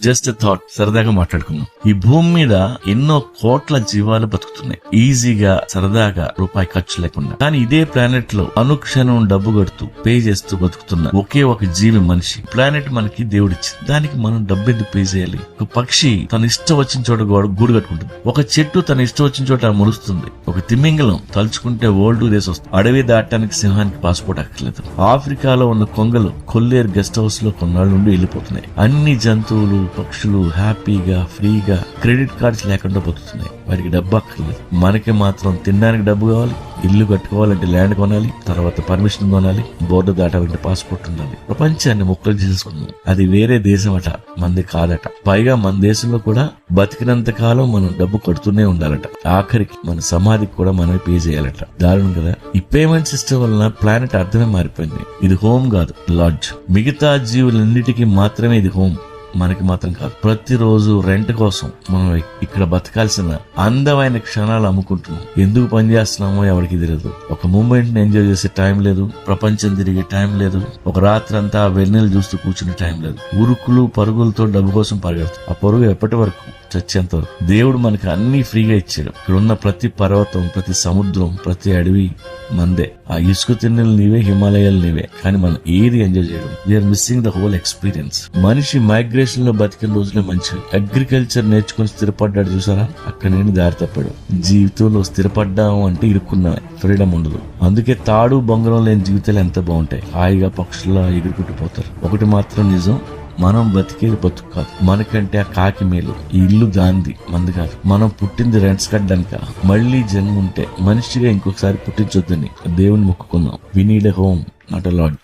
Just thought, సరదాగా మాట్లాడుకున్నాం. ఈ భూమి మీద ఎన్నో కోట్ల జీవాలు బతుకుతున్నాయి ఈజీగా, సరదాగా, రూపాయి ఖర్చు లేకుండా. కానీ ఇదే ప్లానెట్ లో అనుక్షణం డబ్బు కడుతూ పే చేస్తూ బతుకుతున్న ఒకే ఒక జీవి మనిషి. ప్లానెట్ మనకి దేవుడిచ్చింది, దానికి మనం డబ్బు ఎందుకు పే చేయాలి? ఒక పక్షి తన ఇష్టం వచ్చిన చోట గూడు కట్టుకుంటుంది, ఒక చెట్టు తన ఇష్టం వచ్చిన చోట మురుస్తుంది, ఒక తిమింగలం తలుచుకుంటే వరల్డ్ రేస్ వస్తుంది. అడవి దాటానికి సింహానికి పాస్పోర్ట్ అక్కర్లేదు. ఆఫ్రికాలో ఉన్న కొంగలు కొల్లేరు గెస్ట్ హౌస్ లో కొన్నాళ్ళు నుండి వెళ్ళిపోతున్నాయి. అన్ని జంతువులు, పక్షులు హ్యాపీగా, ఫ్రీగా, క్రెడిట్ కార్డ్స్ లేకుండా బతుకుతున్నాయి. వారికి డబ్బు అక్కర్లేదు. మనకి మాత్రం తినడానికి డబ్బు కావాలి, ఇల్లు కట్టుకోవాలంటే ల్యాండ్ కొనాలి, తర్వాత పర్మిషన్ కొనాలి, బోర్డు దాటాలంటే పాస్పోర్ట్ ఉండాలి. ప్రపంచాన్ని ముక్కలు చేసుకున్నాం. అది వేరే దేశం అట, మంది కాదట. పైగా మన దేశంలో కూడా బతికినంత కాలం మనం డబ్బు కడుతూనే ఉండాలట. ఆఖరికి మన సమాధికి కూడా మనమే పే చేయాలట. దారుణం కదా. ఈ పేమెంట్ సిస్టమ్ వలన ప్లానెట్ అర్థమే మారిపోయింది. ఇది హోమ్ కాదు, లాడ్జ్. మిగతా జీవులన్నిటికీ మాత్రమే ఇది హోమ్, మనకి మాత్రం కాదు. ప్రతిరోజు రెంట్ కోసం మనం ఇక్కడ బతకాల్సిన అందమైన క్షణాలు అమ్ముకుంటున్నాం. ఎందుకు పని చేస్తున్నామో ఎవరికి తెలియదు. ఒక మూమెంట్ ని ఎంజాయ్ చేసే టైం లేదు, ప్రపంచం తిరిగే టైం లేదు, ఒక రాత్రి అంతా వెన్నెలు చూస్తూ కూర్చునే టైం లేదు. ఉరుకులు పరుగులతో డబ్బు కోసం పరిగెడుతాం. ఆ పరుగు ఎప్పటి వరకు? చచ్చేంత వరకు. దేవుడు మనకి అన్ని ఫ్రీగా ఇచ్చాడు. ఇక్కడ ఉన్న ప్రతి పర్వతం, ప్రతి సముద్రం, ప్రతి అడవి మందే. ఆ ఇసుక తిన్నెలు నీవే, హిమాలయాలు నీవే. కానీ మనం ఏది ఎంజాయ్ చేయడం. We're missing the whole experience. మనిషి మైగ్రేషన్ లో బతికిన రోజులే మంచివి. అగ్రికల్చర్ నేర్చుకుని స్థిరపడ్డాడు చూసారా, అక్కడ నేను దారి తప్పాడు. జీవితంలో స్థిరపడ్డాము అంటే ఇరుక్కున్నామే, ఫ్రీడమ్ ఉండదు. అందుకే తాడు బొంగరం లేని జీవితాలు ఎంత బాగుంటాయి. హాయిగా పక్షుల్లా ఎగురుకుంటూ ఒకటి మాత్రం నిజం, మనం బతికేది బతుకు కాదు, మనకంటే ఆ కాకి మేలు. ఈ ఇల్లు దాంది, మంది కాదు. మనం పుట్టింది రెంట్స్ కట్టడానిక. మళ్లీ జన్మ ఉంటే మనిషిగా ఇంకొకసారి పుట్టించొద్దని దేవుని మొక్కుకుందాం. We need a home, not a LADS.